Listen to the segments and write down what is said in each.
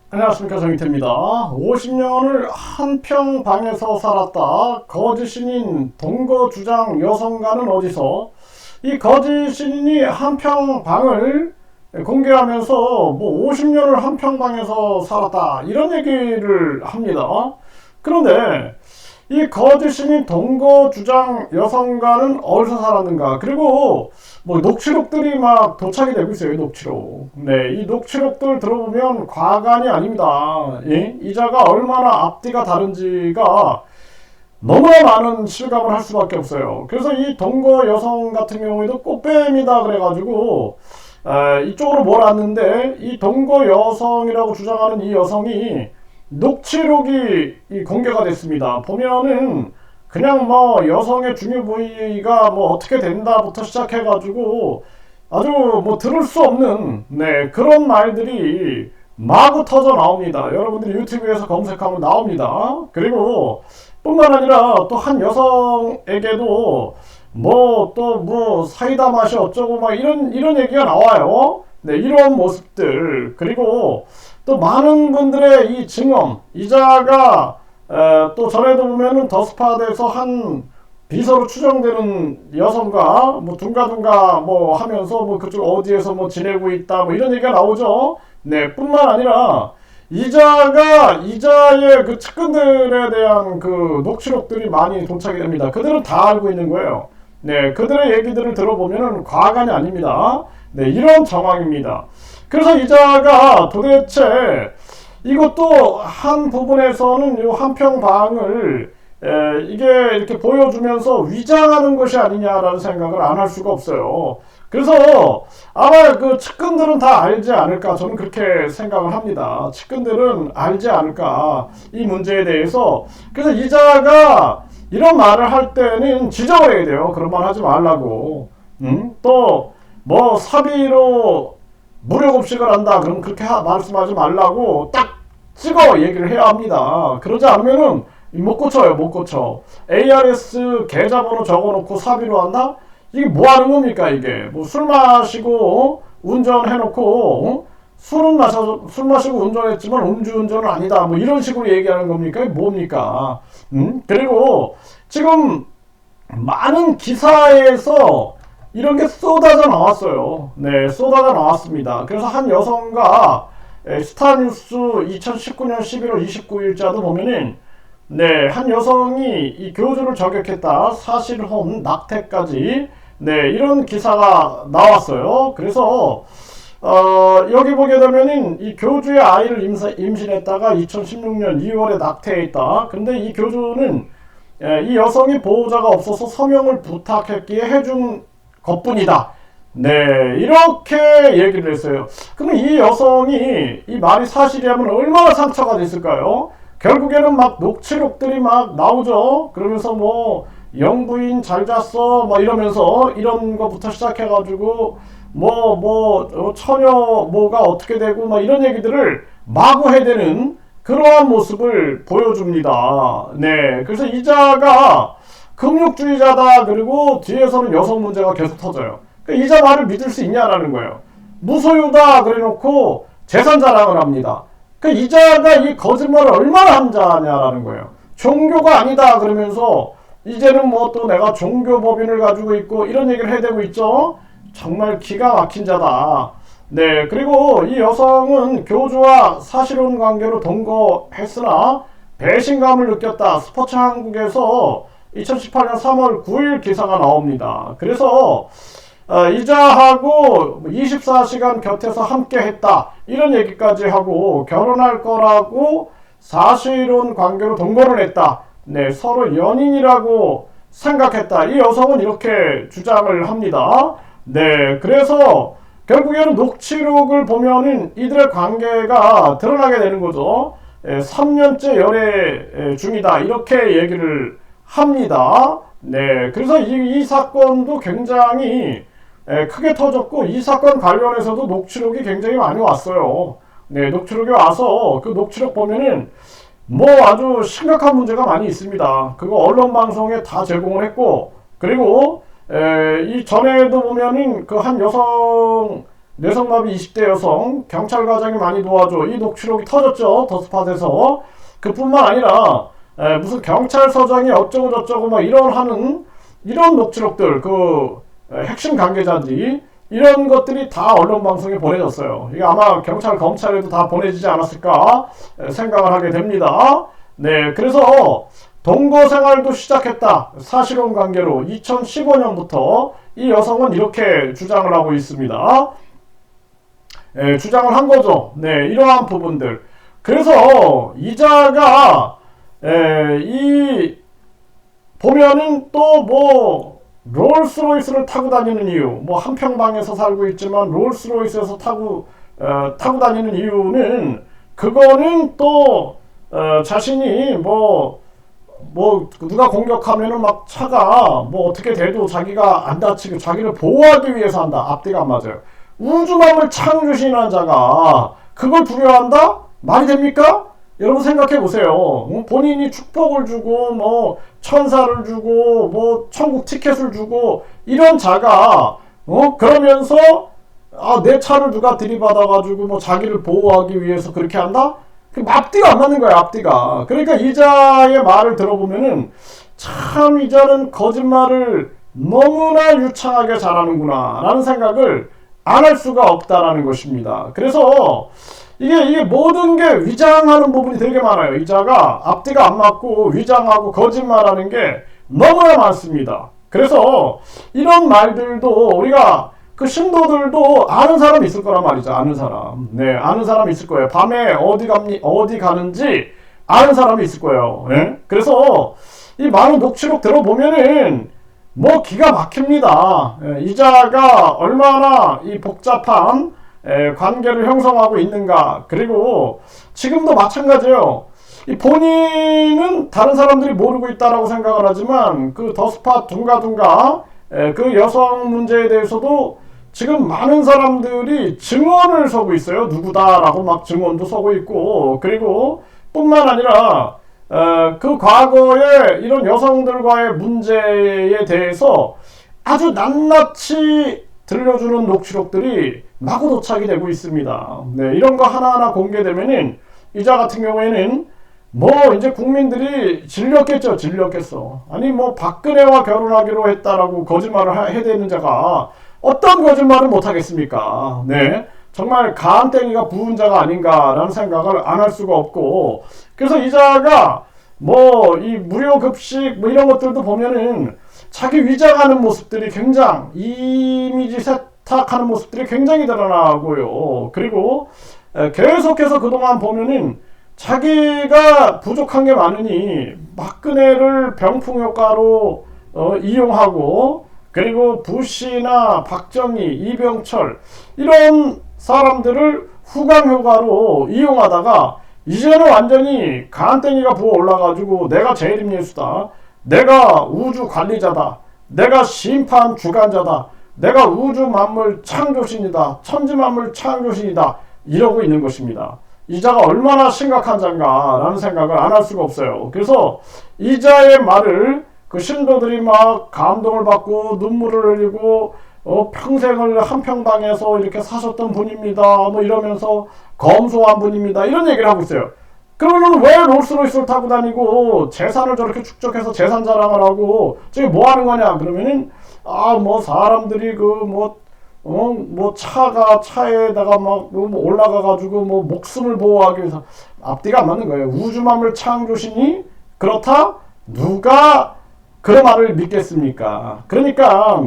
안녕하십니까, 정희태입니다. 50년을 한 평 방에서 살았다. 거지 신인 동거 주장 여성가는 어디서? 이 거지 신인이 한 평 방을 공개하면서 뭐 50년을 한 평 방에서 살았다 이런 얘기를 합니다. 그런데 이 거지 신인 동거 주장 여성가는 어디서 살았는가? 그리고 뭐 녹취록들이 막 도착이 되고 있어요. 녹취록. 네, 이 녹취록들 들어보면 과간이 아닙니다. 예? 이자가 얼마나 앞뒤가 다른지가 너무나 많은 실감을 할 수밖에 없어요. 그래서 이 동거 여성 같은 경우에도 꽃뱀이다 그래가지고 이쪽으로 몰았는데, 이 동거 여성이라고 주장하는 이 여성이 녹취록이 공개가 됐습니다. 보면은 그냥 뭐 여성의 중요 부위가 뭐 어떻게 된다부터 시작해가지고 아주 뭐 들을 수 없는 그런 말들이 마구 터져 나옵니다. 여러분들이 유튜브에서 검색하면 나옵니다. 그리고 뿐만 아니라 또 한 여성에게도 뭐 또 뭐 사이다 맛이 어쩌고 막 이런 얘기가 나와요. 네, 이런 모습들. 그리고 또 많은 분들의 이 증언, 이자가 또 전에도 보면은 더스파드에서 한 비서로 추정되는 여성과 뭐 둥가둥가 뭐 하면서 뭐 그쪽 어디에서 뭐 지내고 있다 뭐 이런 얘기가 나오죠. 네, 뿐만 아니라 이자의 그 측근들에 대한 그 녹취록들이 많이 도착이 됩니다. 그들은 다 알고 있는 거예요. 네, 그들의 얘기들을 들어보면은 과간이 아닙니다. 네, 이런 정황입니다. 그래서 이자가 도대체 이것도 한 부분에서는 요 한평 방을 이게 이렇게 보여주면서 위장하는 것이 아니냐라는 생각을 안 할 수가 없어요. 그래서 아마 그 측근들은 다 알지 않을까, 저는 그렇게 생각을 합니다. 측근들은 알지 않을까, 이 문제에 대해서. 그래서 이자가 이런 말을 할 때는 지적을 해야 돼요. 그런 말 하지 말라고. 또 뭐 사비로 무료급식을 한다, 그럼 그렇게 말씀하지 말라고 딱 찍어 얘기를 해야 합니다. 그러지 않으면은 못 고쳐요. 못 고쳐. ARS 계좌번호 적어놓고 사비로 한다? 이게 뭐 하는 겁니까? 이게 뭐 술 마시고 운전해놓고 술 마시고 운전했지만 음주운전은 아니다, 뭐 이런 식으로 얘기하는 겁니까? 이게 뭡니까? 그리고 지금 많은 기사에서 이런 게 쏟아져 나왔어요. 네, 쏟아져 나왔습니다. 그래서 한 여성가 스타뉴스 2019년 11월 29일자도 보면은 한 여성이 이 교주를 저격했다, 사실혼, 낙태까지 이런 기사가 나왔어요. 그래서 여기 보게 되면은 이 교주의 아이를 임신했다가 2016년 2월에 낙태했다. 근데 이 교주는 이 여성이 보호자가 없어서 서명을 부탁했기에 해준 것뿐이다. 네, 이렇게 얘기를 했어요. 그러면 이 여성이 이 말이 사실이라면 얼마나 상처가 됐을까요? 결국에는 막 녹취록들이 막 나오죠. 그러면서 뭐 영부인 잘 잤어 뭐 이러면서 이런 거부터 시작해가지고 처녀 뭐가 어떻게 되고 막 이런 얘기들을 마구 해대는 그러한 모습을 보여줍니다. 네, 그래서 이자가 금육주의자다, 그리고 뒤에서는 여성 문제가 계속 터져요. 그러니까 이자 말을 믿을 수 있냐라는 거예요. 무소유다 그래놓고 재산 자랑을 합니다. 그러니까 이자가 이 거짓말을 얼마나 한 자냐라는 거예요. 종교가 아니다 그러면서 이제는 뭐 또 내가 종교법인을 가지고 있고 이런 얘기를 해대고 있죠. 정말 기가 막힌 자다. 네, 그리고 이 여성은 교주와 사실혼 관계로 동거했으나 배신감을 느꼈다. 스포츠 한국에서 2018년 3월 9일 기사가 나옵니다. 그래서 이자하고 24시간 곁에서 함께 했다, 이런 얘기까지 하고 결혼할 거라고 사실혼 관계로 동거를 했다. 네, 서로 연인이라고 생각했다. 이 여성은 이렇게 주장을 합니다. 네, 그래서 결국에는 녹취록을 보면은 이들의 관계가 드러나게 되는 거죠. 3년째 연애 중이다, 이렇게 얘기를 합니다. 네, 그래서 이 사건도 굉장히 크게 터졌고, 이 사건 관련해서도 녹취록이 굉장히 많이 왔어요. 네, 녹취록이 와서 그 녹취록 보면은 뭐 아주 심각한 문제가 많이 있습니다. 그거 언론 방송에 다 제공을 했고, 그리고 이 전에도 보면은 그 한 여성 뇌성마비 20대 여성 경찰 과장이 많이 도와줘. 이 녹취록이 터졌죠. 더스팟에서. 그뿐만 아니라 무슨 경찰서장이 어쩌고 저쩌고 막 이런 녹취록들, 핵심 관계자들이 이런 것들이 다 언론 방송에 보내졌어요. 이게 아마 경찰, 검찰에도 다 보내지지 않았을까 생각을 하게 됩니다. 네, 그래서 동거 생활도 시작했다. 사실혼 관계로 2015년부터 이 여성은 이렇게 주장을 하고 있습니다. 주장을 한 거죠. 네, 이러한 부분들. 그래서 이자가 보면은 또 롤스로이스를 타고 다니는 이유, 한평방에서 살고 있지만 롤스로이스에서 타고 다니는 이유는, 그거는 또 자신이 누가 공격하면은 막 차가 어떻게 돼도 자기가 안 다치고 자기를 보호하기 위해서 한다. 앞뒤가 안 맞아요. 우주만을 창조신한 자가 그걸 두려워한다? 말이 됩니까? 여러분 생각해 보세요. 본인이 축복을 주고 천사를 주고 천국 티켓을 주고 이런 자가 그러면서 내 차를 누가 들이받아가지고 자기를 보호하기 위해서 그렇게 한다? 앞뒤가 안 맞는 거야. 앞뒤가. 그러니까 이자의 말을 들어보면은 참 이자는 거짓말을 너무나 유창하게 잘하는구나 라는 생각을 안 할 수가 없다라는 것입니다. 그래서 이게 모든 게 위장하는 부분이 되게 많아요. 이자가 앞뒤가 안 맞고 위장하고 거짓말하는 게 너무나 많습니다. 그래서 이런 말들도 우리가 신도들도 아는 사람이 있을 거란 말이죠. 아는 사람. 네, 아는 사람이 있을 거예요. 밤에 어디 가는지 아는 사람이 있을 거예요. 네? 그래서 이 많은 녹취록 들어보면은 기가 막힙니다. 이자가 얼마나 이 복잡한 관계를 형성하고 있는가. 그리고 지금도 마찬가지예요. 이 본인은 다른 사람들이 모르고 있다라고 생각을 하지만 그 더스팟 둥가둥가 그 여성 문제에 대해서도 지금 많은 사람들이 증언을 서고 있어요. 누구다라고 막 증언도 서고 있고, 그리고 뿐만 아니라 그 과거에 이런 여성들과의 문제에 대해서 아주 낱낱이 들려주는 녹취록들이 마구 도착이 되고 있습니다. 네, 이런 거 하나하나 공개되면은 이자 같은 경우에는 이제 국민들이 질렸겠죠. 질렸겠어. 아니 박근혜와 결혼하기로 했다라고 거짓말을 해대는 자가 어떤 거짓말을 못하겠습니까? 네, 정말 가안땡이가 부은 자가 아닌가라는 생각을 안 할 수가 없고, 그래서 이자가 이 무료 급식 이런 것들도 보면은 자기 위장하는 모습들이 이미지 세탁하는 모습들이 굉장히 드러나고요. 그리고 계속해서 그동안 보면은 자기가 부족한 게 많으니 박근혜를 병풍 효과로 이용하고, 그리고 부시나 박정희, 이병철 이런 사람들을 후광 효과로 이용하다가 이제는 완전히 가안땡이가 부어 올라가지고 내가 재림 예수다, 내가 우주 관리자다, 내가 심판 주관자다, 내가 우주 만물 창조신이다, 천지 만물 창조신이다 이러고 있는 것입니다. 이자가 얼마나 심각한 자인가 라는 생각을 안 할 수가 없어요. 그래서 이자의 말을 신도들이 막 감동을 받고 눈물을 흘리고 평생을 한평방에서 이렇게 사셨던 분입니다 이러면서 검소한 분입니다 이런 얘기를 하고 있어요. 그러면 왜 롤스로이스를 타고 다니고 재산을 저렇게 축적해서 재산 자랑을 하고 저게 뭐 하는 거냐 그러면은 사람들이 차에다가 올라가가지고 목숨을 보호하기 위해서. 앞뒤가 안 맞는 거예요. 우주만물 창조신이 그렇다? 누가 그런 말을 믿겠습니까? 그러니까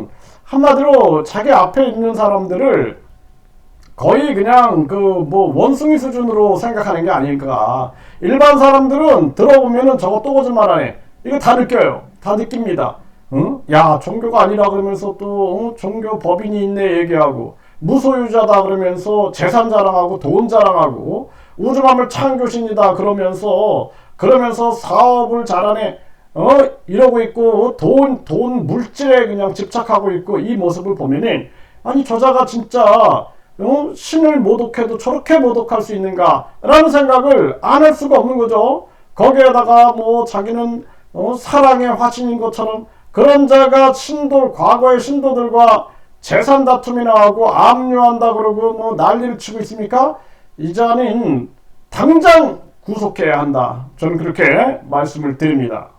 한마디로 자기 앞에 있는 사람들을 거의 그냥 원숭이 수준으로 생각하는 게 아닐까. 일반 사람들은 들어보면은 저거 또 거짓말하네. 이거 다 느껴요. 다 느낍니다. 응? 야, 종교가 아니라 그러면서 또 종교 법인이 있네 얘기하고, 무소유자다 그러면서 재산 자랑하고 돈 자랑하고, 우주만물 창조신이다 그러면서 사업을 잘하네 이러고 있고, 돈 물질에 그냥 집착하고 있고, 이 모습을 보면은 아니 저자가 진짜 신을 모독해도 저렇게 모독할 수 있는가 라는 생각을 안 할 수가 없는 거죠. 거기에다가 자기는 사랑의 화신인 것처럼 그런 자가 과거의 신도들과 재산 다툼이나 하고 압류한다 그러고 뭐 난리를 치고 있습니까? 이자는 당장 구속해야 한다. 저는 그렇게 말씀을 드립니다.